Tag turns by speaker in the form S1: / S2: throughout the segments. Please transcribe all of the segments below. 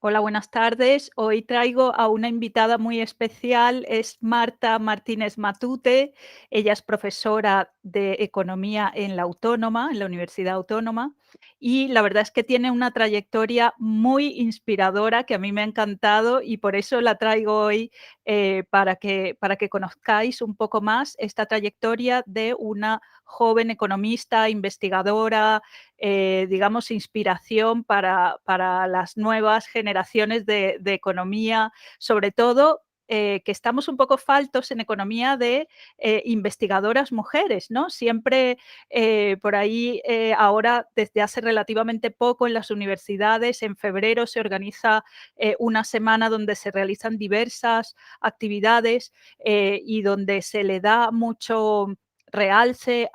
S1: Hola, buenas tardes. Hoy traigo a una invitada muy especial, es Marta Martínez Matute. Ella es profesora de economía en la Autónoma, en la Universidad Autónoma, y la verdad es que tiene una trayectoria muy inspiradora que a mí me ha encantado y por eso la traigo hoy para que conozcáis un poco más esta trayectoria de una joven economista, investigadora, digamos, inspiración para las nuevas generaciones de economía, sobre todo que estamos un poco faltos en economía de investigadoras mujeres, ¿no? Siempre por ahí, ahora, desde hace relativamente poco en las universidades, en febrero se organiza una semana donde se realizan diversas actividades y donde se le da mucho realce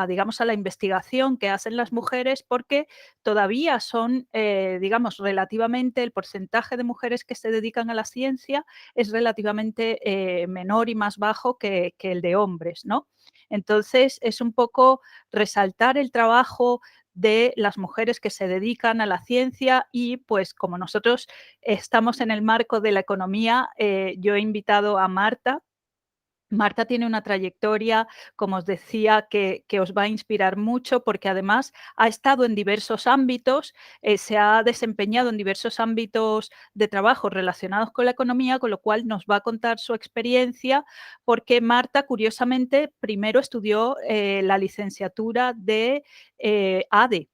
S1: digamos, a la investigación que hacen las mujeres porque todavía son, digamos, relativamente el porcentaje de mujeres que se dedican a la ciencia es relativamente menor y más bajo que el de hombres, ¿no? Entonces, es un poco resaltar el trabajo de las mujeres que se dedican a la ciencia y pues como nosotros estamos en el marco de la economía, yo he invitado a Marta. Marta tiene una trayectoria, como os decía, que os va a inspirar mucho porque además ha estado en diversos ámbitos, se ha desempeñado en diversos ámbitos de trabajo relacionados con la economía, con lo cual nos va a contar su experiencia porque Marta, curiosamente, primero estudió la licenciatura de ADE.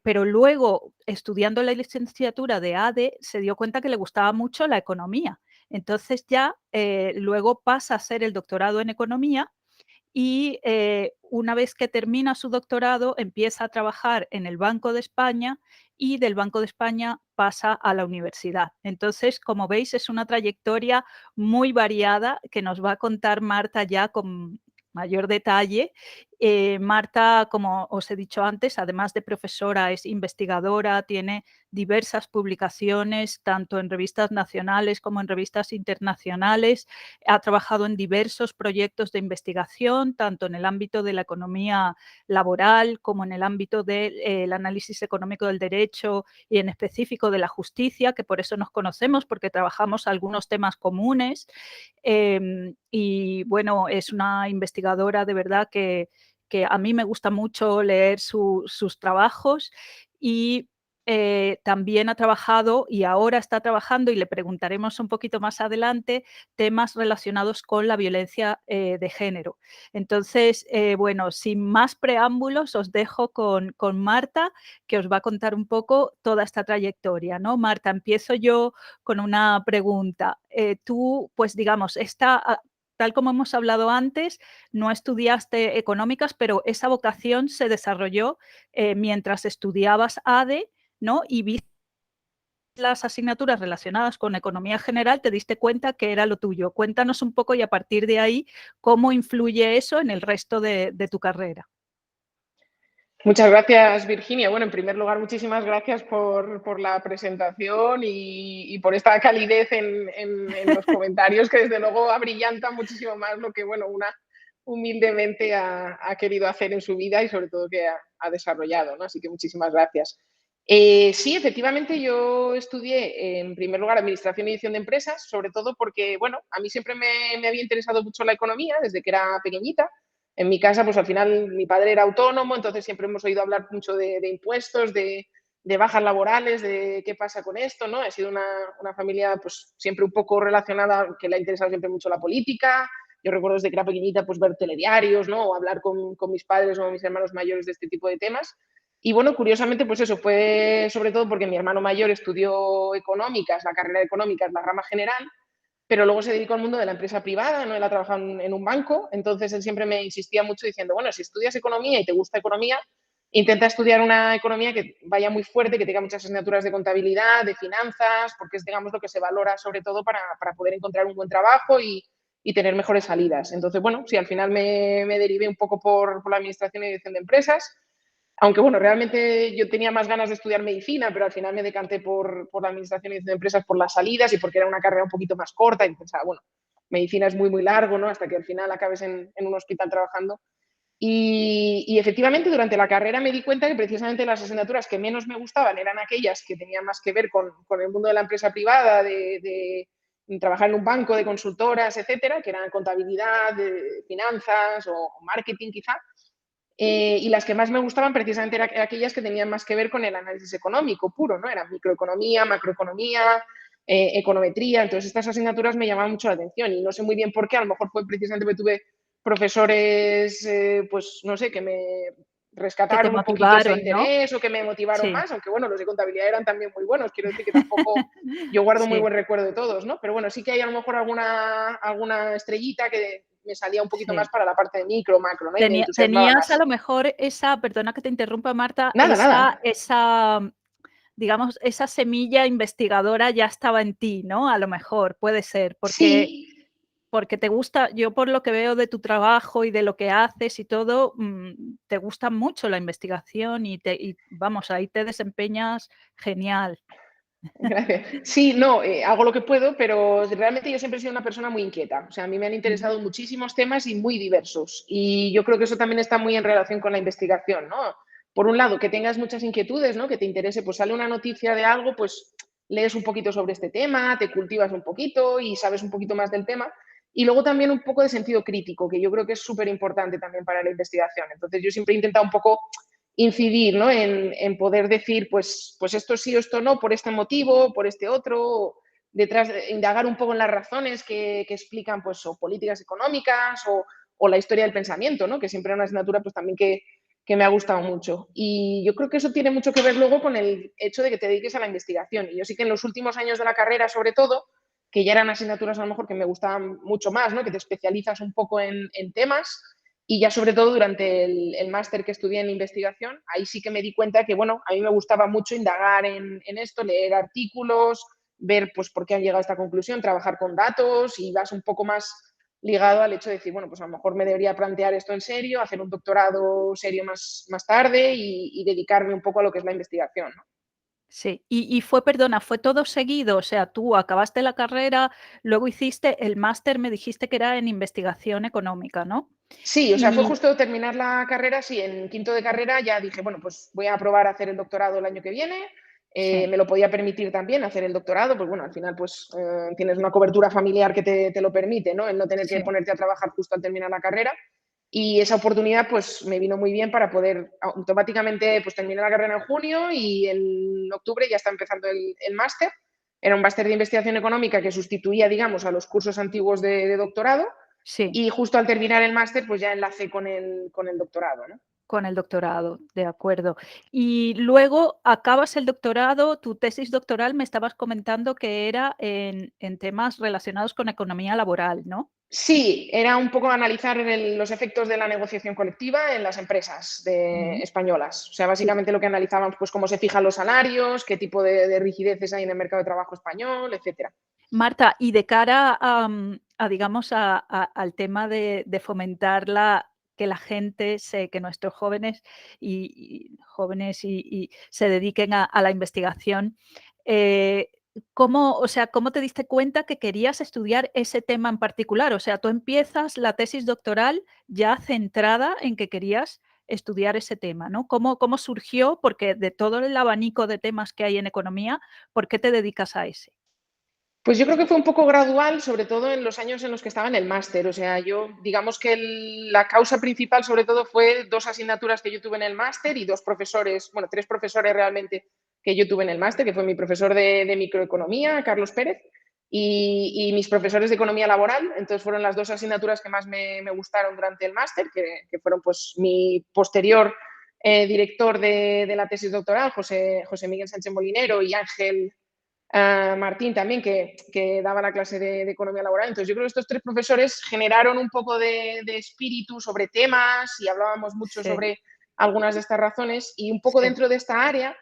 S1: Pero luego, estudiando la licenciatura de ADE, se dio cuenta que le gustaba mucho la economía. Entonces ya luego pasa a hacer el doctorado en economía y una vez que termina su doctorado empieza a trabajar en el Banco de España y del Banco de España pasa a la universidad. Entonces, como veis, es una trayectoria muy variada que nos va a contar Marta ya con mayor detalle. Marta, como os he dicho antes, además de profesora, es investigadora, tiene diversas publicaciones, tanto en revistas nacionales como en revistas internacionales. Ha trabajado en diversos proyectos de investigación, tanto en el ámbito de la economía laboral como en el ámbito del análisis económico del derecho y en específico de la justicia, que por eso nos conocemos, porque trabajamos algunos temas comunes. Y bueno, es una investigadora de verdad que a mí me gusta mucho leer sus trabajos y también ha trabajado y ahora está trabajando, y le preguntaremos un poquito más adelante, temas relacionados con la violencia de género. Entonces, bueno, sin más preámbulos, os dejo con Marta, que os va a contar un poco toda esta trayectoria, ¿no? Marta, empiezo yo con una pregunta. Tú, pues digamos, tal como hemos hablado antes, no estudiaste económicas, pero esa vocación se desarrolló mientras estudiabas ADE, ¿no? Y viste las asignaturas relacionadas con economía general, te diste cuenta que era lo tuyo. Cuéntanos un poco y a partir de ahí, ¿cómo influye eso en el resto de tu carrera?
S2: Muchas gracias, Virginia. Bueno, en primer lugar, muchísimas gracias por la presentación y por esta calidez en los comentarios que desde luego abrillantan muchísimo más lo que, bueno, una humildemente ha querido hacer en su vida y sobre todo que ha desarrollado, ¿no? Así que muchísimas gracias. Sí, efectivamente, yo estudié en primer lugar Administración y Dirección de Empresas, sobre todo porque, bueno, a mí siempre me había interesado mucho la economía desde que era pequeñita. En mi casa, pues al final mi padre era autónomo, entonces siempre hemos oído hablar mucho de impuestos, de bajas laborales, de qué pasa con esto, ¿no? He sido una familia pues siempre un poco relacionada, que le ha interesado siempre mucho la política. Yo recuerdo desde que era pequeñita pues ver telediarios, ¿no? O hablar con mis padres o mis hermanos mayores de este tipo de temas. Y bueno, curiosamente, pues eso fue sobre todo porque mi hermano mayor estudió económicas, la carrera de económicas, la rama general, pero luego se dedicó al mundo de la empresa privada, ¿no? Él ha trabajado en un banco, entonces él siempre me insistía mucho diciendo, bueno, si estudias economía y te gusta economía, intenta estudiar una economía que vaya muy fuerte, que tenga muchas asignaturas de contabilidad, de finanzas, porque es, digamos, lo que se valora sobre todo para poder encontrar un buen trabajo y tener mejores salidas. Entonces, bueno, sí, al final me derivé un poco por la administración y dirección de empresas, aunque, bueno, realmente yo tenía más ganas de estudiar medicina, pero al final me decanté por la administración y de empresas por las salidas y porque era una carrera un poquito más corta y pensaba, bueno, medicina es muy, muy largo, ¿no? Hasta que al final acabes en un hospital trabajando. Y efectivamente durante la carrera me di cuenta que precisamente las asignaturas que menos me gustaban eran aquellas que tenían más que ver con el mundo de la empresa privada, de trabajar en un banco, de consultoras, etcétera, que eran contabilidad, finanzas o marketing quizá. Y las que más me gustaban precisamente eran aquellas que tenían más que ver con el análisis económico puro, ¿no? Eran microeconomía, macroeconomía, econometría. Entonces estas asignaturas me llamaban mucho la atención y no sé muy bien por qué. A lo mejor fue precisamente porque tuve profesores, pues no sé, que me
S1: Que te
S2: rescataron un poquito ese
S1: motivaron, ¿no?
S2: interés o que me motivaron
S1: Sí.
S2: más, aunque bueno, los de contabilidad eran también muy buenos. Quiero decir que tampoco yo guardo muy
S1: Sí,
S2: buen recuerdo de todos, ¿no? Pero bueno, sí que hay a lo mejor alguna estrellita que me salía un poquito más
S1: sí.
S2: para la parte de micro, macro, ¿no? Y me entusiasmaba
S1: Tenías a
S2: más.
S1: lo mejor esa, perdona que te interrumpa, Marta,
S2: Nada, nada.
S1: digamos, esa semilla investigadora ya estaba en ti, ¿no? A lo mejor, puede ser,
S2: Sí,
S1: porque te gusta, yo por lo que veo de tu trabajo y de lo que haces y todo, te gusta mucho la investigación y vamos, ahí te desempeñas genial.
S2: gracias. Sí, no, hago lo que puedo, pero realmente yo siempre he sido una persona muy inquieta. O sea, a mí me han
S1: Ujú.
S2: interesado muchísimos temas y muy diversos. Y yo creo que eso también está muy en relación con la investigación, ¿no? Por un lado, que tengas muchas inquietudes, ¿no? Que te interese, pues sale una noticia de algo, pues lees un poquito sobre este tema, te cultivas un poquito y sabes un poquito más del tema. Y luego también un poco de sentido crítico, que yo creo que es súper importante también para la investigación. Entonces, yo siempre he intentado un poco incidir, ¿no? En poder decir, pues esto sí o esto no, por este motivo, por este otro, detrás, indagar un poco en las razones que explican, pues, o políticas económicas o la historia del pensamiento, ¿no? Que siempre es una asignatura, pues, también que me ha gustado mucho. Y yo creo que eso tiene mucho que ver luego con el hecho de que te dediques a la investigación. Y yo sí que en los últimos años de la carrera, sobre todo, que ya eran asignaturas a lo mejor que me gustaban mucho más, ¿no? Que te especializas un poco en temas, y ya sobre todo durante el máster que estudié en investigación, ahí sí que me di cuenta que, bueno, a mí me gustaba mucho indagar en esto, leer artículos, ver pues por qué han llegado a esta conclusión, trabajar con datos y vas un poco más ligado al hecho de decir, bueno, pues a lo mejor me debería plantear esto en serio, hacer un doctorado serio más tarde y dedicarme un poco a lo que es la investigación, ¿no?
S1: Sí, y fue, perdona, ¿fue todo seguido? O sea, tú acabaste la carrera, luego hiciste el máster, me dijiste que era en investigación económica, ¿no?
S2: Sí, o sea, fue
S1: Y
S2: justo terminar la carrera, sí, en quinto de carrera ya dije, bueno, pues voy a probar a hacer el doctorado el año que viene.
S1: sí,
S2: Me lo podía permitir también hacer el doctorado, pues bueno, al final pues tienes una cobertura familiar que te lo permite, ¿no? El no tener que
S1: sí,
S2: ponerte a trabajar justo al terminar la carrera. Y esa oportunidad pues me vino muy bien para poder automáticamente pues terminar la carrera en junio y en octubre ya está empezando el máster. Era un máster de investigación económica que sustituía, digamos, a los cursos antiguos de doctorado
S1: sí,
S2: y justo al terminar el máster, pues ya enlacé con el doctorado, ¿no?
S1: con el doctorado, de acuerdo. Y luego acabas el doctorado, tu tesis doctoral me estabas comentando que era en temas relacionados con economía laboral, ¿no?
S2: Sí, era un poco analizar los efectos de la negociación colectiva en las empresas
S1: Ujú.
S2: españolas. O sea,
S1: Sí.
S2: básicamente lo que analizábamos, pues cómo se fijan los salarios, qué tipo de rigideces hay en el mercado de trabajo español, etcétera.
S1: Marta, y de cara a digamos, al tema de fomentar que la gente que nuestros jóvenes y se dediquen a la investigación, eh, o sea, cómo te diste cuenta que querías estudiar ese tema en particular? O sea, tú empiezas la tesis doctoral ya centrada en que querías estudiar ese tema, ¿no? ¿Cómo surgió? Porque de todo el abanico de temas que hay en economía, ¿por qué te dedicas a ese?
S2: Pues yo creo que fue un poco gradual, sobre todo en los años en los que estaba en el máster. O sea, yo, digamos que la causa principal, sobre todo, fue dos asignaturas que yo tuve en el máster y dos profesores, bueno, tres profesores realmente que yo tuve en el máster, que fue mi profesor de microeconomía, Carlos Pérez, y mis profesores de economía laboral. Entonces fueron las dos asignaturas que más me gustaron durante el máster, que fueron pues mi posterior director de la tesis doctoral, José Miguel Sánchez Molinero, y Ángel Martín también, que daba la clase de economía laboral. Entonces, yo creo que estos tres profesores generaron un poco de espíritu sobre temas y hablábamos mucho
S1: Sí,
S2: sobre algunas de estas razones y un poco
S1: sí.
S2: dentro de esta área,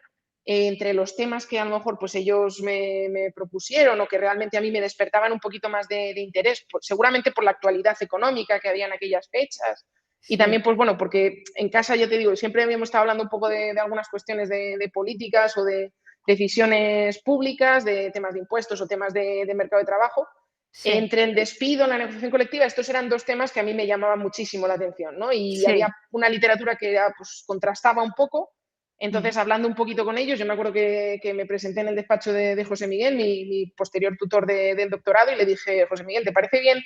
S2: entre los temas que a lo mejor pues ellos me propusieron o que realmente a mí me despertaban un poquito más de interés, seguramente por la actualidad económica que había en aquellas fechas y
S1: Sí,
S2: también, pues bueno, porque en casa, yo te digo, siempre habíamos estado hablando un poco de algunas cuestiones de políticas o de decisiones públicas, de temas de impuestos o temas de mercado de trabajo.
S1: sí,
S2: Entre el despido, la negociación colectiva, estos eran 2 temas que a mí me llamaban muchísimo la atención, ¿no? Y había
S1: sí.
S2: una literatura que era, pues, contrastaba un poco.
S1: Mm.
S2: Entonces, hablando un poquito con ellos, yo me acuerdo que me presenté en el despacho de José Miguel, mi posterior tutor del doctorado, y le dije: "José Miguel, ¿te parece bien,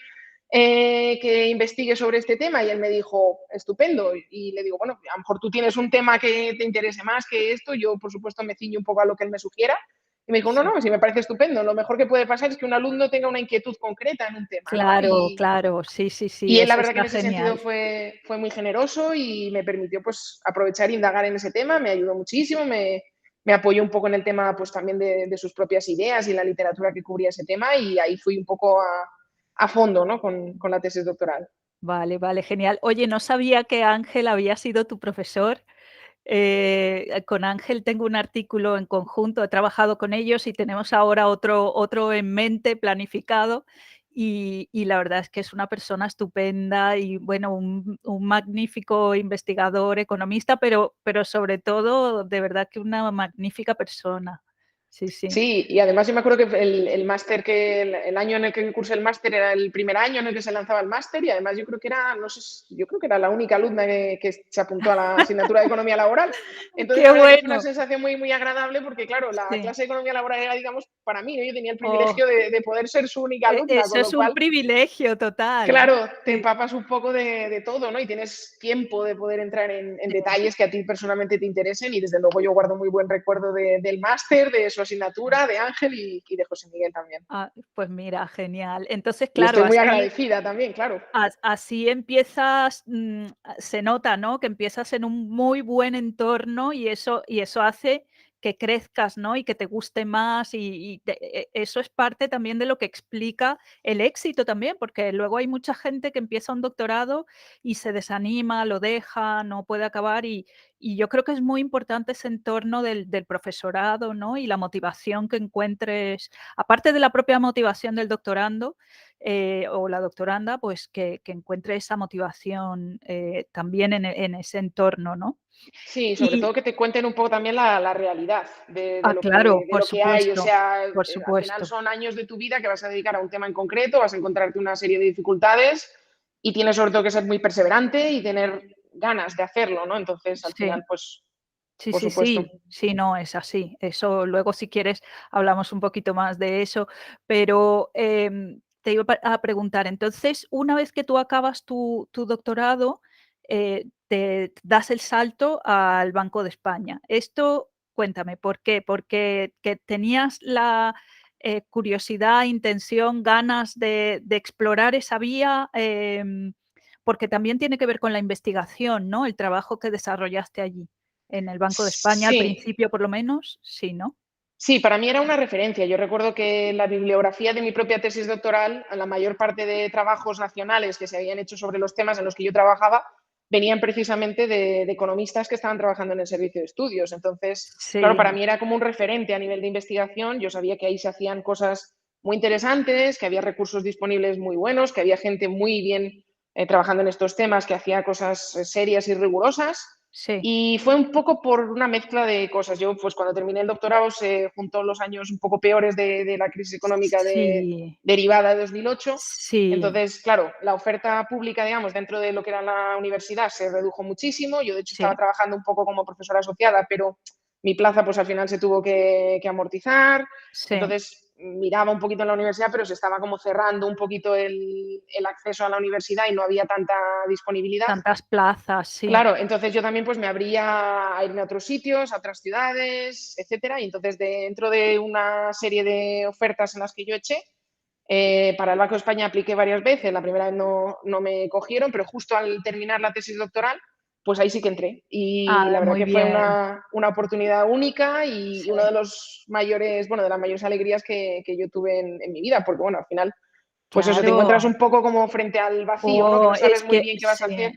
S2: que investigue sobre este tema?". Y él me dijo: "Estupendo". Y le digo: "Bueno, a lo mejor tú tienes un tema que te interese más que esto". Yo, por supuesto, me ciño un poco a lo que él me sugiera. Y me dijo: "No,
S1: Sí.
S2: no, sí me parece estupendo. Lo mejor que puede pasar es que un alumno tenga una inquietud concreta en un tema", ¿no?
S1: Claro, claro. Sí, sí, sí,
S2: Y él, la
S1: eso
S2: verdad que
S1: está
S2: en ese sentido
S1: genial.
S2: fue muy generoso y me permitió, pues, aprovechar e indagar en ese tema, me ayudó muchísimo, me apoyó un poco en el tema, pues, también de sus propias ideas y la literatura que cubría ese tema, y ahí fui un poco a fondo, ¿no? Con la tesis doctoral.
S1: Vale, vale, genial. Oye, no sabía que Ángel había sido tu profesor. Con Ángel tengo un artículo en conjunto, he trabajado con ellos y tenemos ahora otro en mente planificado y la verdad es que es una persona estupenda y bueno, un magnífico investigador, economista, pero sobre todo de verdad que una magnífica persona. Sí, sí.
S2: Sí, y además yo me acuerdo que el máster el año en el que cursé el máster era el primer año en el que se lanzaba el máster y además yo creo que era, no sé, yo creo que era la única alumna que se apuntó a la asignatura de economía laboral. Entonces
S1: Qué
S2: la verdad que fue una
S1: bueno.
S2: sensación muy, muy agradable porque claro, la
S1: Sí.
S2: clase de economía laboral era, digamos, para mí, ¿no? Yo tenía el
S1: Oh,
S2: privilegio de poder ser su única alumna,
S1: eso
S2: con lo
S1: es un
S2: cual
S1: privilegio total.
S2: claro, te
S1: Sí,
S2: empapas un poco de todo, ¿no? Y tienes tiempo de poder entrar en
S1: sí.
S2: detalles que a ti personalmente te interesen y desde luego yo guardo muy buen recuerdo del máster, de su asignatura, de Ángel y de José Miguel también.
S1: Ah, pues mira, genial. Entonces,
S2: Y
S1: claro,
S2: estoy muy
S1: así
S2: agradecida también, claro.
S1: así empiezas, se nota, ¿no?, que empiezas en un muy buen entorno y eso hace que crezcas, ¿no?, y que te guste más eso es parte también de lo que explica el éxito también, porque luego hay mucha gente que empieza un doctorado y se desanima, lo deja, no puede acabar y yo creo que es muy importante ese entorno del profesorado, ¿no?, y la motivación que encuentres, aparte de la propia motivación del doctorando, o la doctoranda, pues que encuentre esa motivación, también en ese entorno, ¿no?
S2: Sí, sobre
S1: Y
S2: todo que te cuenten un poco también la realidad
S1: claro,
S2: de lo que hay. O sea,
S1: por
S2: al final
S1: supuesto.
S2: son años de tu vida que vas a dedicar a un tema en concreto, vas a encontrarte una serie de dificultades y tienes sobre todo que ser muy perseverante y tener ganas de hacerlo, ¿no? Entonces, al final,
S1: Sí,
S2: pues,
S1: sí,
S2: por
S1: sí,
S2: supuesto.
S1: sí. Sí, no, es así. Eso luego, si quieres, hablamos un poquito más de eso, pero, te iba a preguntar, entonces, una vez que tú acabas tu doctorado, te das el salto al Banco de España. Esto, cuéntame, ¿por qué? ¿Porque que tenías la, curiosidad, intención, ganas de explorar esa vía? Porque también tiene que ver con la investigación, ¿no? El trabajo que desarrollaste allí. En el Banco de España, al
S2: Sí,
S1: principio, por lo menos, sí, ¿no?
S2: sí, para mí era una referencia. Yo recuerdo que la bibliografía de mi propia tesis doctoral, la mayor parte de trabajos nacionales que se habían hecho sobre los temas en los que yo trabajaba, venían precisamente de economistas que estaban trabajando en el servicio de estudios. Entonces, claro, para
S1: Sí,
S2: mí era como un referente a nivel de investigación. Yo sabía que ahí se hacían cosas muy interesantes, que había recursos disponibles muy buenos, que había gente muy bien trabajando en estos temas, que hacía cosas serias y rigurosas.
S1: sí,
S2: Y fue un poco por una mezcla de cosas. Yo, pues cuando terminé el doctorado, se juntó los años un poco peores de la crisis económica
S1: sí,
S2: derivada de 2008.
S1: sí,
S2: Entonces, claro, la oferta pública, digamos, dentro de lo que era la universidad se redujo muchísimo. Yo, de hecho, estaba
S1: sí,
S2: trabajando un poco como profesora asociada, pero mi plaza, pues al final se tuvo que amortizar.
S1: sí.
S2: Entonces, miraba un poquito en la universidad, pero se estaba como cerrando un poquito el acceso a la universidad y no había tanta disponibilidad.
S1: Tantas plazas, sí,
S2: Claro, entonces yo también pues me abría a irme a otros sitios, a otras ciudades, etcétera. Y entonces dentro de una serie de ofertas en las que yo eché, para el Banco de España apliqué varias veces. La primera vez no me cogieron, pero justo al terminar la tesis doctoral, pues ahí sí que entré. Y la verdad
S1: muy
S2: que fue
S1: bien,
S2: una oportunidad única y uno
S1: sí,
S2: de los mayores, bueno, de las mayores alegrías que yo tuve en mi vida, porque bueno, al final, pues eso, te encuentras
S1: claro.
S2: un poco como frente al vacío, ¿no? Que
S1: Oh,
S2: no sabes
S1: es
S2: muy
S1: que
S2: bien qué vas a
S1: sí.
S2: hacer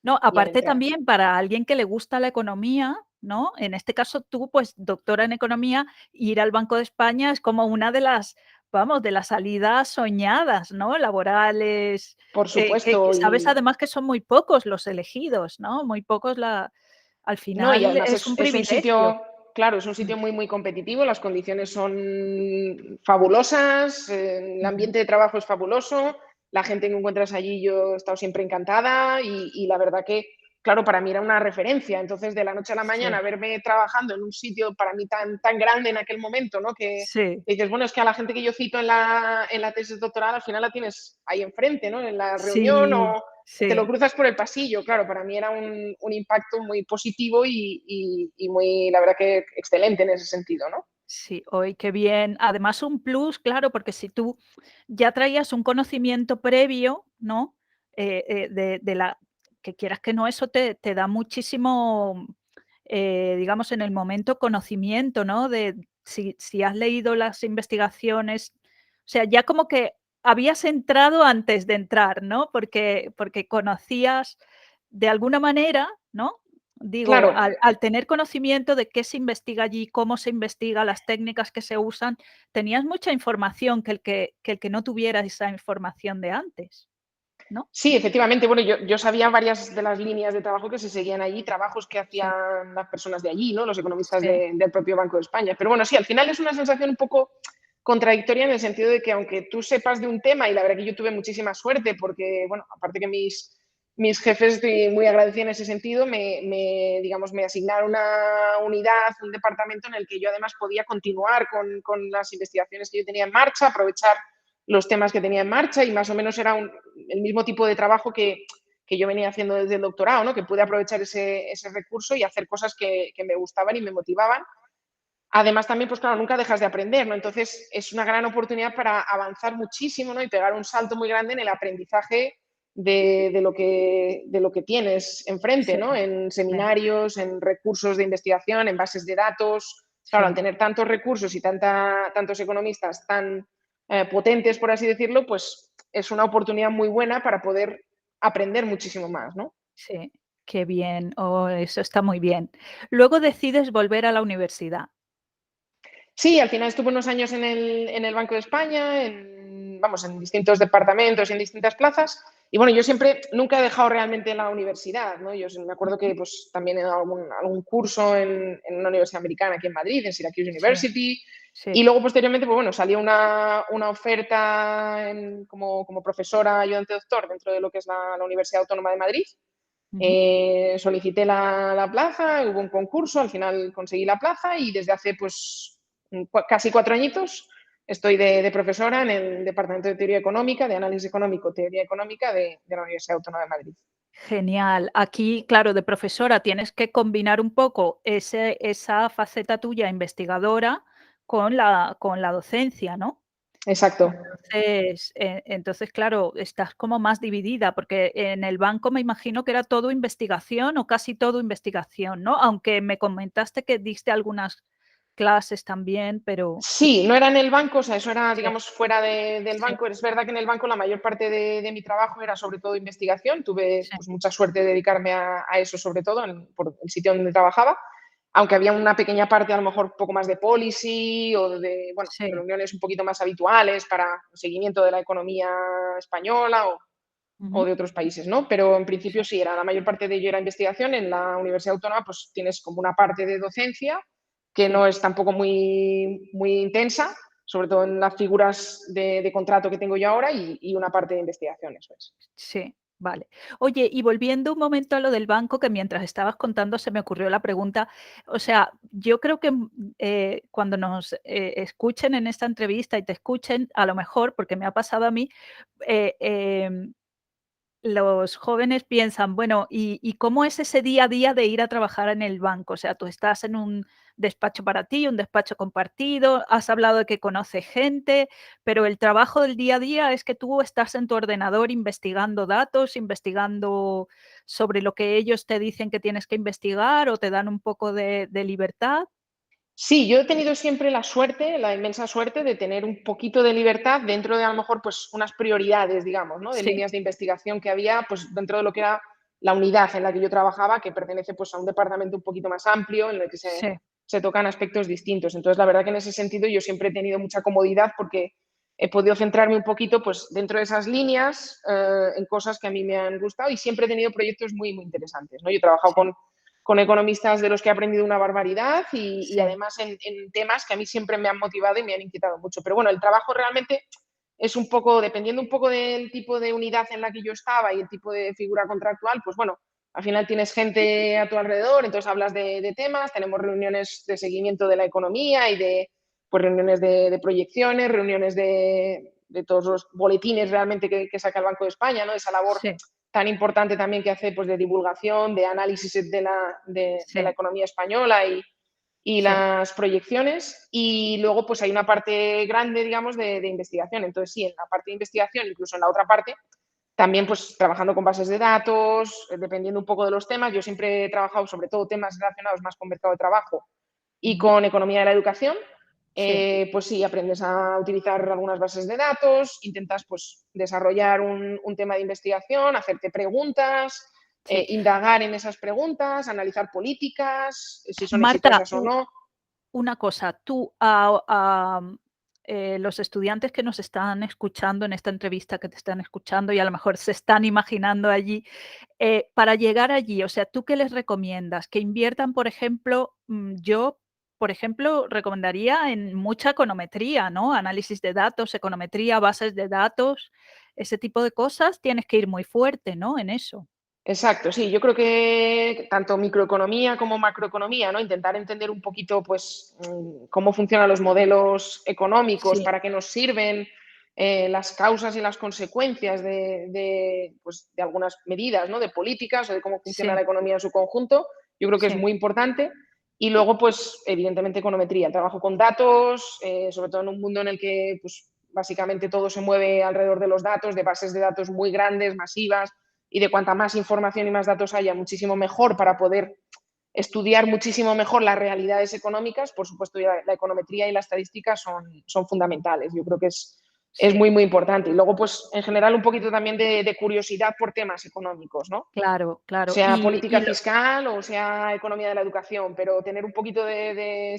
S1: No,
S2: y ahí
S1: aparte
S2: entré.
S1: también para alguien que le gusta la economía, ¿no? En este caso tú, pues, doctora en economía, ir al Banco de España es como una de las, vamos, de las salidas soñadas, ¿no? Laborales,
S2: Por
S1: que
S2: supuesto,
S1: sabes además que son muy pocos los elegidos, ¿no? Muy pocos la al
S2: no, y
S1: final
S2: además
S1: es un
S2: es un sitio,
S1: privilegio.
S2: claro, es un
S1: Mm,
S2: sitio muy, muy competitivo, las condiciones son fabulosas, el
S1: ujú.
S2: ambiente de trabajo es fabuloso, la gente que encuentras allí yo he estado siempre encantada y la verdad que, claro, para mí era una referencia. Entonces, de la noche a la mañana,
S1: Sí,
S2: verme trabajando en un sitio para mí tan, tan grande en aquel momento, ¿no? Que
S1: sí,
S2: dices, bueno, es que a la gente que yo cito en la tesis doctoral al final la tienes ahí enfrente, ¿no? En la reunión
S1: sí,
S2: o te lo
S1: sí.
S2: cruzas por el pasillo. Claro, para mí era un impacto muy positivo y muy, la verdad que excelente en ese sentido, ¿no?
S1: Sí, hoy qué bien. Además, un plus, claro, porque si tú ya traías un conocimiento previo, ¿no? De la que quieras que no, eso te da muchísimo, digamos, en el momento conocimiento, ¿no? De si has leído las investigaciones, o sea, ya como que habías entrado antes de entrar, ¿no? Porque conocías de alguna manera, ¿no? Digo,
S2: Claro,
S1: al tener conocimiento de qué se investiga allí, cómo se investiga, las técnicas que se usan, tenías mucha información que el que no tuviera esa información de antes, ¿no?
S2: sí, efectivamente. Bueno, yo sabía varias de las líneas de trabajo que se seguían allí, trabajos que
S1: Sí,
S2: hacían las personas de allí, ¿no? Los economistas
S1: sí,
S2: del propio Banco de España. Pero bueno, sí, al final es una sensación un poco contradictoria en el sentido de que aunque tú sepas de un tema, y la verdad que yo tuve muchísima suerte porque, bueno, aparte que mis jefes, estoy muy agradecida en ese sentido, digamos, me asignaron una unidad, un departamento en el que yo además podía continuar con las investigaciones que yo tenía en marcha, aprovechar los temas que tenía en marcha y más o menos era el mismo tipo de trabajo que yo venía haciendo desde el doctorado, ¿no? Que pude aprovechar ese recurso y hacer cosas que me gustaban y me motivaban. Además, también, pues claro, nunca dejas de aprender, ¿no? Entonces, es una gran oportunidad para avanzar muchísimo, ¿no? Y pegar un salto muy grande en el aprendizaje de lo que tienes enfrente,
S1: sí,
S2: ¿no? En
S1: sí,
S2: seminarios, en recursos de investigación, en bases de datos. Claro, al
S1: sí,
S2: tener tantos recursos y tantos economistas tan potentes, por así decirlo, pues es una oportunidad muy buena para poder aprender muchísimo más, ¿no?
S1: sí. Qué bien, oh, eso está muy bien. Luego decides volver a la universidad.
S2: Sí, al final estuve unos años en el Banco de España, vamos, en distintos departamentos y en distintas plazas. Y bueno, yo siempre, nunca he dejado realmente la universidad, ¿no? Me acuerdo
S1: Ujú.
S2: que pues, también he dado algún curso en una universidad americana aquí en Madrid, en Syracuse
S1: Sí,
S2: University. Y
S1: sí.
S2: luego, posteriormente, pues bueno, salió una oferta como profesora ayudante doctor dentro de lo que es la Universidad Autónoma de Madrid.
S1: Ujú.
S2: Solicité la plaza, hubo un concurso, al final conseguí la plaza y desde hace pues casi 4 añitos estoy de profesora en el Departamento de Teoría Económica, de Análisis Económico, Teoría Económica de la Universidad Autónoma de Madrid.
S1: Genial. Aquí, claro, de profesora tienes que combinar un poco esa faceta tuya investigadora con la docencia, ¿no?
S2: Exacto.
S1: Entonces, claro, estás como más dividida, porque en el banco me imagino que era todo investigación o casi todo investigación, ¿no? Aunque me comentaste que diste algunas clases también, pero
S2: Sí, no era en el banco, o sea, eso era,
S1: sí,
S2: digamos, fuera del
S1: sí,
S2: banco. Es verdad que en el banco la mayor parte de mi trabajo era sobre todo investigación. Tuve
S1: sí,
S2: pues, mucha suerte de dedicarme a eso, sobre todo por el sitio donde trabajaba, aunque había una pequeña parte, a lo mejor, un poco más de policy o de, bueno,
S1: sí.
S2: reuniones un poquito más habituales para el seguimiento de la economía española o
S1: Ujú,
S2: de otros países, ¿no? Pero en
S1: sí,
S2: principio sí, era la mayor parte de ello era investigación. En la Universidad Autónoma pues tienes como una parte de docencia que
S1: sí.
S2: no es tampoco muy intensa, sobre todo en las figuras de contrato que tengo yo ahora y una parte de investigación, eso es.
S1: Sí, vale. Oye, y volviendo un momento a lo del banco, que mientras estabas contando se me ocurrió la pregunta, o sea, yo creo que cuando nos escuchen en esta entrevista y te escuchen, a lo mejor, porque me ha pasado a mí, eh, em, los jóvenes piensan, bueno, ¿y cómo es ese día a día de ir a trabajar en el banco? O sea, tú estás en un despacho para ti, un despacho compartido, has hablado de que conoces gente, pero el trabajo del día a día es que tú estás en tu ordenador investigando datos, investigando sobre lo que ellos te dicen que tienes que investigar o te dan un poco de libertad.
S2: Sí, yo he tenido siempre la suerte, la inmensa suerte de tener un poquito de libertad dentro de a lo mejor pues unas prioridades, digamos, ¿no? De
S1: Sí,
S2: líneas de investigación que había pues dentro de lo que era la unidad en la que yo trabajaba, que pertenece pues a un departamento un poquito más amplio en el que
S1: sí,
S2: se tocan aspectos distintos. Entonces, la verdad que en ese sentido yo siempre he tenido mucha comodidad porque he podido centrarme un poquito pues dentro de esas líneas en cosas que a mí me han gustado y siempre he tenido proyectos muy, muy interesantes, ¿no? Yo he trabajado
S1: sí.
S2: con economistas de los que he aprendido una barbaridad y
S1: sí,
S2: además en temas que a mí siempre me han motivado y me han inquietado mucho. Pero bueno, el trabajo realmente es un poco, dependiendo un poco del tipo de unidad en la que yo estaba y el tipo de figura contractual, pues bueno, al final tienes gente a tu alrededor, entonces hablas de temas, tenemos reuniones de seguimiento de la economía y de pues, reuniones de proyecciones, reuniones de todos los boletines realmente que saca el Banco de España, ¿no? Esa labor
S1: sí,
S2: tan importante también que hace pues, de divulgación, de análisis de la
S1: sí,
S2: economía española y
S1: sí.
S2: las proyecciones. Y luego pues hay una parte grande, digamos, de investigación. Entonces sí, en la parte de investigación, incluso en la otra parte, también pues trabajando con bases de datos, dependiendo un poco de los temas. Yo siempre he trabajado sobre todo temas relacionados más con mercado de trabajo y
S1: Ujú,
S2: con economía de la educación.
S1: sí,
S2: Pues sí, aprendes a utilizar algunas bases de datos, intentas pues desarrollar un tema de investigación, hacerte preguntas,
S1: sí.
S2: indagar en esas preguntas, analizar políticas, si son
S1: Marta,
S2: exitosas o no.
S1: una cosa, tú los estudiantes que nos están escuchando en esta entrevista, que te están escuchando y a lo mejor se están imaginando allí, para llegar allí, o sea, ¿tú qué les recomiendas? Que inviertan, por ejemplo, yo, por ejemplo, recomendaría en mucha econometría, ¿no? Análisis de datos, econometría, bases de datos, ese tipo de cosas, tienes que ir muy fuerte, ¿no? En eso.
S2: Exacto, sí, yo creo que tanto microeconomía como macroeconomía, ¿no? Intentar entender un poquito, pues, cómo funcionan los modelos económicos,
S1: Sí,
S2: para qué nos sirven, las causas y las consecuencias pues, de algunas medidas, ¿no? De políticas o de cómo funciona
S1: sí,
S2: la economía en su conjunto, yo creo que es
S1: sí,
S2: muy importante. Y luego, pues, evidentemente, econometría, trabajo con datos, sobre todo en un mundo en el que, pues, básicamente todo se mueve alrededor de los datos, de bases de datos muy grandes, masivas, y de cuanta más información y más datos haya, muchísimo mejor para poder estudiar muchísimo mejor las realidades económicas. Por supuesto, la econometría y la estadística son fundamentales. Yo creo que es
S1: sí.
S2: muy, muy importante. Y luego, pues, en general, un poquito también de curiosidad por temas económicos, ¿no?
S1: Claro, claro.
S2: Sea
S1: Y
S2: política
S1: lo
S2: fiscal o sea economía de la educación, pero tener un poquito de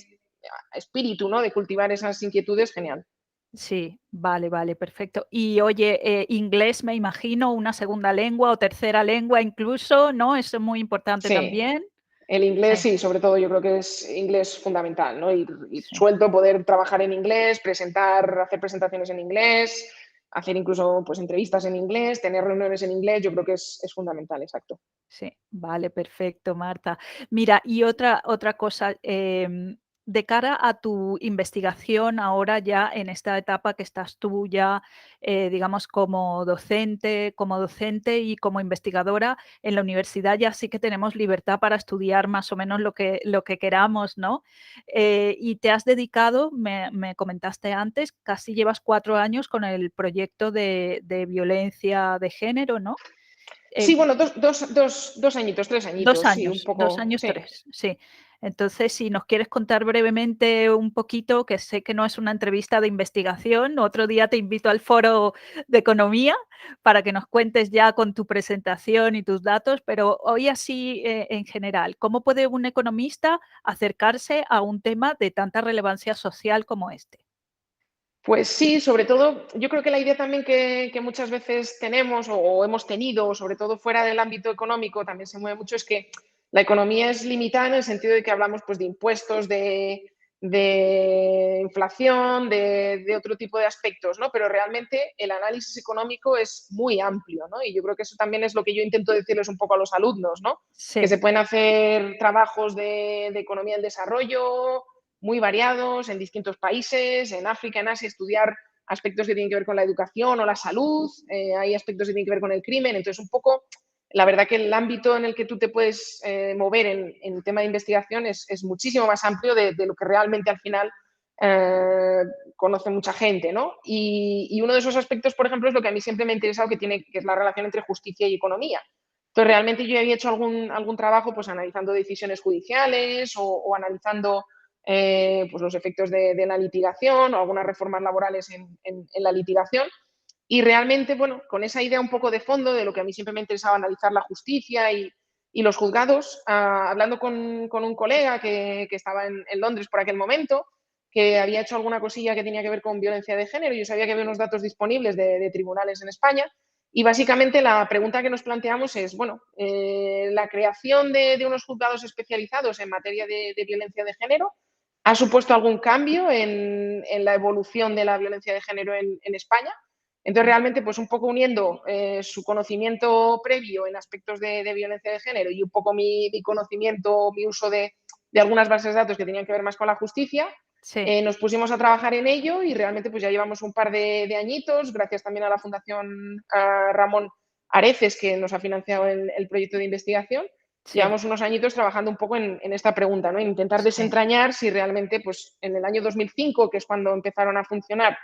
S2: espíritu, ¿no? De cultivar esas inquietudes, genial.
S1: sí, vale, vale, perfecto. Y oye, inglés me imagino, una segunda lengua o tercera lengua incluso, ¿no? Eso es muy importante
S2: Sí,
S1: también.
S2: el inglés,
S1: Sí,
S2: sí, sobre todo yo creo que es inglés fundamental, ¿no? Ir
S1: sí,
S2: suelto, poder trabajar en inglés, hacer presentaciones en inglés, hacer incluso pues, entrevistas en inglés, tener reuniones en inglés, yo creo que es fundamental, exacto.
S1: sí. Vale, perfecto, Marta. Mira, y otra cosa, de cara a tu investigación ahora ya en esta etapa que estás tú ya, digamos, como docente y como investigadora en la universidad, ya sí que tenemos libertad para estudiar más o menos lo que queramos, ¿no? Y te has dedicado, me comentaste antes, casi llevas 4 años con el proyecto de violencia de género, ¿no?
S2: Sí,
S1: Eh,
S2: bueno, dos añitos,
S1: 2
S2: 3 añitos, sí, un
S1: años, 2
S2: poco,
S1: años,
S2: sí.
S1: 3 sí. Entonces, si nos quieres contar brevemente un poquito, que sé que no es una entrevista de investigación, otro día te invito al foro de economía para que nos cuentes ya con tu presentación y tus datos, pero hoy así, en general, ¿cómo puede un economista acercarse a un tema de tanta relevancia social como este?
S2: Pues sí, sobre todo, yo creo que la idea también que muchas veces tenemos o hemos tenido, sobre todo fuera del ámbito económico, también se mueve mucho, es que la economía es limitada en el sentido de que hablamos pues, de impuestos, de inflación, de otro tipo de aspectos, ¿no? Pero realmente el análisis económico es muy amplio, ¿no? Y yo creo que eso también es lo que yo intento decirles un poco a los alumnos, ¿no? Que se
S1: Sí,
S2: pueden hacer trabajos de economía del desarrollo, muy variados en distintos países, en África, en Asia, estudiar aspectos que tienen que ver con la educación o la salud, hay aspectos que tienen que ver con el crimen, entonces un poco, la verdad que el ámbito en el que tú te puedes mover en tema de investigación es muchísimo más amplio de lo que realmente al final eh, conoce mucha gente, ¿no? Y uno de esos aspectos, por ejemplo, es lo que a mí siempre me ha interesado, que es la relación entre justicia y economía. Entonces, realmente yo había hecho algún trabajo pues analizando decisiones judiciales o analizando pues los efectos de la litigación o algunas reformas laborales en la litigación. Y realmente, bueno, con esa idea un poco de fondo de lo que a mí siempre me interesaba analizar la justicia y los juzgados, hablando con un colega que estaba en Londres por aquel momento, que había hecho alguna cosilla que tenía que ver con violencia de género. Yo sabía que había unos datos disponibles de tribunales en España Y básicamente la pregunta que nos planteamos es, bueno, la creación de unos juzgados especializados en materia de violencia de género ha supuesto algún cambio en la evolución de la violencia de género en España. Entonces, realmente, pues un poco uniendo su conocimiento previo en aspectos de violencia de género y un poco mi conocimiento, mi uso de algunas bases de datos que tenían que ver más con la justicia,
S1: Sí,
S2: nos pusimos a trabajar en ello y realmente pues ya llevamos un par de añitos, gracias también a la Fundación Ramón Areces, que nos ha financiado el proyecto de investigación.
S1: sí,
S2: Llevamos unos añitos trabajando un poco en esta pregunta, ¿no? Intentar
S1: sí,
S2: desentrañar si realmente, pues en el año 2005, que es cuando empezaron a funcionar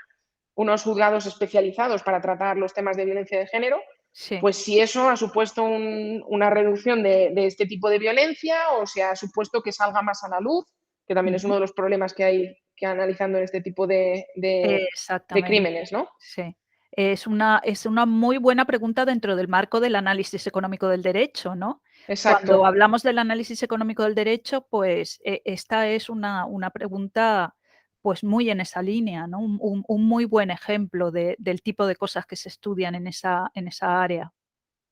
S2: unos juzgados especializados para tratar los temas de violencia de género,
S1: sí.
S2: pues si eso ha supuesto una reducción de este tipo de violencia o si ha supuesto que salga más a la luz, que también es
S1: Ujú.
S2: uno de los problemas que hay que analizando en este tipo de
S1: Exactamente,
S2: crímenes, ¿no?
S1: sí. Es una muy buena pregunta dentro del marco del análisis económico del derecho, ¿no?
S2: Exacto.
S1: Cuando hablamos del análisis económico del derecho, pues, esta es una pregunta, pues, muy en esa línea, ¿no? Un muy buen ejemplo del tipo de cosas que se estudian en esa área.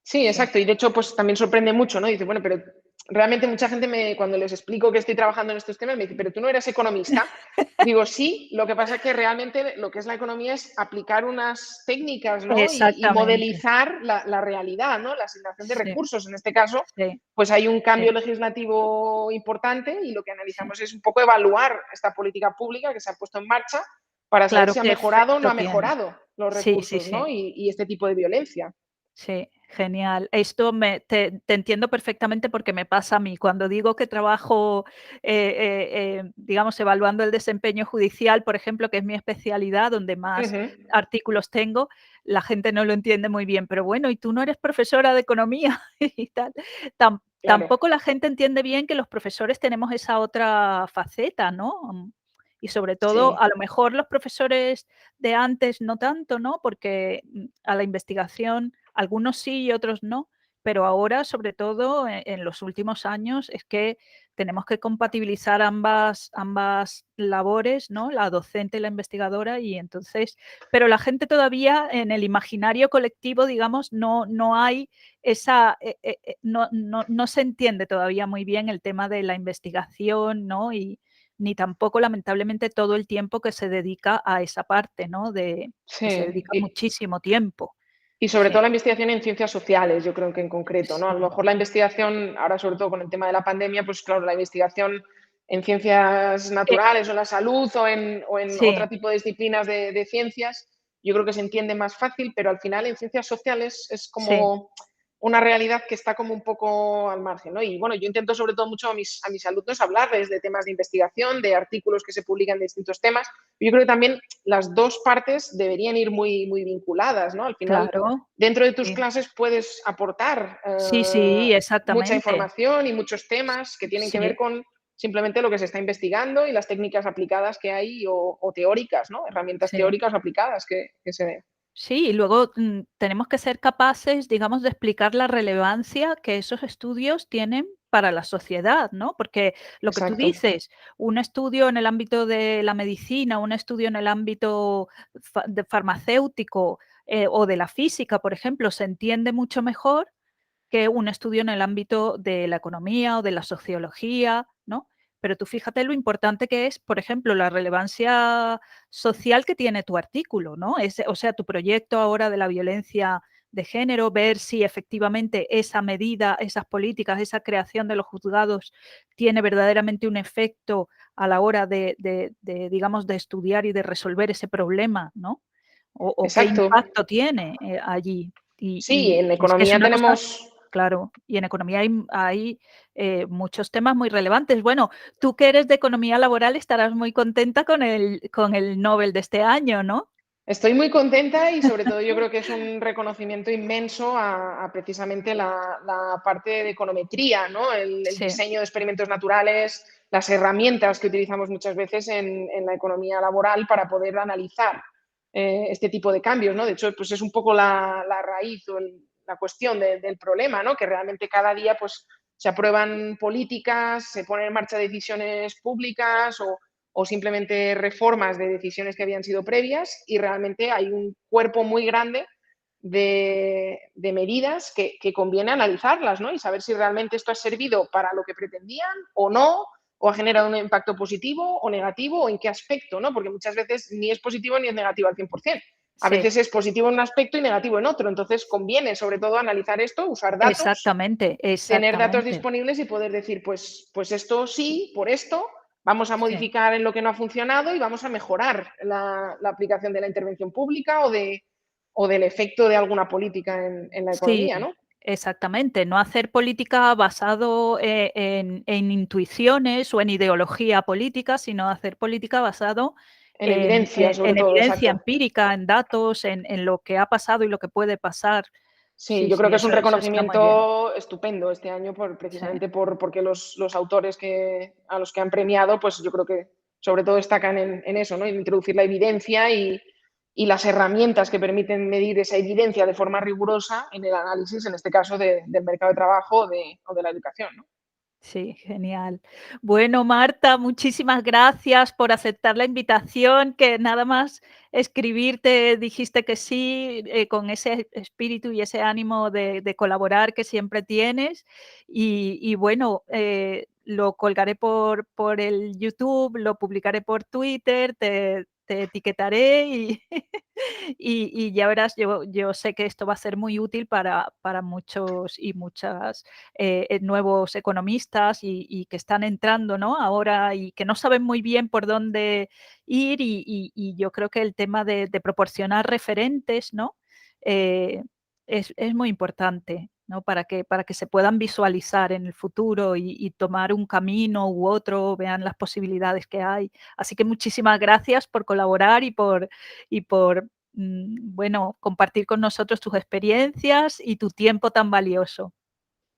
S2: Sí,
S1: Sí.
S2: exacto. Y de hecho, pues también sorprende mucho, ¿no? Dice, bueno, pero realmente mucha gente cuando les explico que estoy trabajando en estos temas, me dice, pero tú no eres economista. Digo, sí, lo que pasa es que realmente lo que es la economía es aplicar unas técnicas, ¿no? Y
S1: Exactamente.
S2: modelizar la realidad, ¿no? La asignación de
S1: Sí,
S2: recursos. En este caso,
S1: sí,
S2: pues hay un
S1: sí,
S2: cambio legislativo importante y lo que
S1: sí.
S2: analizamos es un poco evaluar esta política pública que se ha puesto en marcha para saber
S1: Claro,
S2: si ha
S1: ¿qué
S2: mejorado o no
S1: efecto
S2: ha
S1: tiene?
S2: mejorado los
S1: Sí, sí,
S2: recursos, ¿no?
S1: sí.
S2: Y este tipo de violencia.
S1: Sí, genial. Esto te entiendo perfectamente porque me pasa a mí. Cuando digo que trabajo, digamos, evaluando el desempeño judicial, por ejemplo, que es mi especialidad, donde más
S2: Ujú.
S1: artículos tengo, la gente no lo entiende muy bien. Pero bueno, ¿y tú no eres profesora de economía y tal?
S2: Claro,
S1: Tampoco la gente entiende bien que los profesores tenemos esa otra faceta, ¿no? Y sobre todo,
S2: sí.
S1: a lo mejor los profesores de antes no tanto, ¿no? Porque, a la investigación algunos sí y otros no, pero ahora, sobre todo, en los últimos años, es que tenemos que compatibilizar ambas labores, ¿no? La docente y la investigadora, y entonces pero la gente todavía en el imaginario colectivo, digamos, no hay esa, no se entiende todavía muy bien el tema de la investigación, ¿no? Y ni tampoco, lamentablemente, todo el tiempo que se dedica a esa parte, ¿no? Que se
S2: Sí,
S1: dedica muchísimo tiempo.
S2: y sobre
S1: Sí,
S2: todo la investigación en ciencias sociales, yo creo que en concreto, ¿no? A lo
S1: sí,
S2: mejor la investigación, ahora sobre todo con el tema de la pandemia, pues claro, la investigación en ciencias
S1: eh,
S2: naturales o en la salud o en otro
S1: sí,
S2: tipo de disciplinas de ciencias, yo creo que se entiende más fácil, pero al final en ciencias sociales es
S1: sí,
S2: como una realidad que está como un poco al margen, ¿no? Y bueno, yo intento sobre todo mucho a mis alumnos hablarles de temas de investigación, de artículos que se publican de distintos temas. Yo creo que también las dos partes deberían ir muy, muy vinculadas, ¿no? Al final,
S1: claro,
S2: dentro de tus
S1: sí.
S2: clases puedes aportar
S1: Sí, sí,
S2: mucha
S1: exactamente.
S2: información y muchos temas que tienen que ver
S1: Sí,
S2: con simplemente lo que se está investigando y las técnicas aplicadas que hay o teóricas, ¿no? Herramientas
S1: sí.
S2: teóricas aplicadas que se ven.
S1: Sí, y luego, tenemos que ser capaces, digamos, de explicar la relevancia que esos estudios tienen para la sociedad, ¿no? Porque lo que tú
S2: Exacto,
S1: dices, un estudio en el ámbito de la medicina, un estudio en el ámbito farmacéutico, o de la física, por ejemplo, se entiende mucho mejor que un estudio en el ámbito de la economía o de la sociología, ¿no? Pero tú fíjate lo importante que es, por ejemplo, la relevancia social que tiene tu artículo, ¿no? O sea, tu proyecto ahora de la violencia de género, ver si efectivamente esa medida, esas políticas, esa creación de los juzgados tiene verdaderamente un efecto a la hora digamos, de estudiar y de resolver ese problema, ¿no? O qué
S2: exacto.
S1: impacto tiene, allí.
S2: Sí, en
S1: Y es que es
S2: economía
S1: una cosa.
S2: tenemos.
S1: Claro, y en economía hay, muchos temas muy relevantes. Bueno, tú que eres de economía laboral estarás muy contenta con el Nobel de este año, ¿no?
S2: Estoy muy contenta y sobre todo yo creo que es un reconocimiento inmenso a precisamente la parte de econometría, ¿no? El
S1: Sí,
S2: diseño de experimentos naturales, las herramientas que utilizamos muchas veces en la economía laboral para poder analizar este tipo de cambios, ¿no? De hecho, pues es un poco la raíz o la cuestión del problema, ¿no? Que realmente cada día pues se aprueban políticas, se ponen en marcha decisiones públicas o simplemente reformas de decisiones que habían sido previas y realmente hay un cuerpo muy grande de medidas que conviene analizarlas, ¿no? Y saber si realmente esto ha servido para lo que pretendían o no, o ha generado un impacto positivo o negativo, o en qué aspecto, ¿no? Porque muchas veces ni es positivo ni es negativo al 100%. A
S1: Sí,
S2: veces es positivo en un aspecto y negativo en otro. Entonces, conviene sobre todo analizar esto, usar datos,
S1: exactamente,
S2: tener datos
S1: exactamente.
S2: disponibles y poder decir, pues esto sí, por esto, vamos a
S1: Sí.
S2: modificar en lo que no ha funcionado y vamos a mejorar la aplicación de la intervención pública o del efecto de alguna política en la
S1: Sí,
S2: economía, ¿no?
S1: exactamente. No hacer política basado en intuiciones o en ideología política, sino hacer política basado
S2: En evidencia, sobre
S1: en
S2: todo,
S1: evidencia
S2: exacto.
S1: empírica, en datos, en lo que ha pasado y lo que puede pasar.
S2: Sí,
S1: Sí,
S2: yo creo
S1: sí,
S2: que es un
S1: eso está muy bien.
S2: reconocimiento estupendo este año,
S1: Sí,
S2: precisamente porque los autores a los que han premiado, pues yo creo que sobre todo destacan en eso, ¿no? En introducir la evidencia y las herramientas que permiten medir esa evidencia de forma rigurosa en el análisis, en este caso, del mercado de trabajo o de la educación, ¿no?
S1: sí, genial. Bueno, Marta, muchísimas gracias por aceptar la invitación, que nada más escribirte dijiste que sí, con ese espíritu y ese ánimo de colaborar que siempre tienes. Y bueno, lo colgaré por el YouTube, lo publicaré por Twitter, te etiquetaré y, y ya verás, yo sé que esto va a ser muy útil para muchos y muchas nuevos economistas y que están entrando, ¿no? Ahora y que no saben muy bien por dónde ir y yo creo que el tema de proporcionar referentes, ¿no? Eh, es muy importante, ¿no? Para que se puedan visualizar en el futuro y tomar un camino u otro, vean las posibilidades que hay. Así que muchísimas gracias por colaborar y por bueno, compartir con nosotros tus experiencias y tu tiempo tan valioso.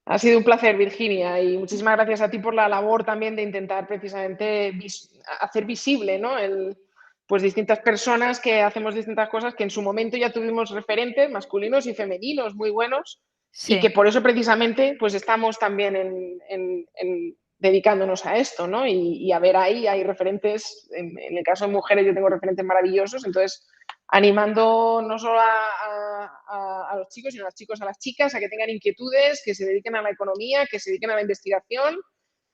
S2: Ha sido un placer, Virginia, y muchísimas gracias a ti por la labor también de intentar precisamente hacer visible, ¿no? Pues distintas personas que hacemos distintas cosas que en su momento ya tuvimos referentes masculinos y femeninos muy buenos y que
S1: Sí,
S2: por eso precisamente pues estamos también dedicándonos a esto, ¿no? Y a ver ahí hay referentes, en el caso de mujeres yo tengo referentes maravillosos, entonces animando no solo a los chicos, sino a los chicos, a las chicas, a que tengan inquietudes, que se dediquen a la economía, que se dediquen a la investigación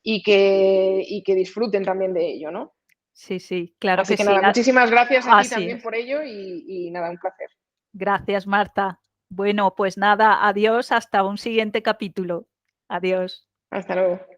S2: y que disfruten también de ello, ¿no?
S1: sí, sí, claro
S2: Así
S1: que
S2: que
S1: sí.
S2: nada, muchísimas gracias a ti
S1: Así
S2: también
S1: es.
S2: por ello y nada, un placer.
S1: Gracias, Marta. Bueno, pues nada, adiós, hasta un siguiente capítulo. Adiós.
S2: Hasta luego.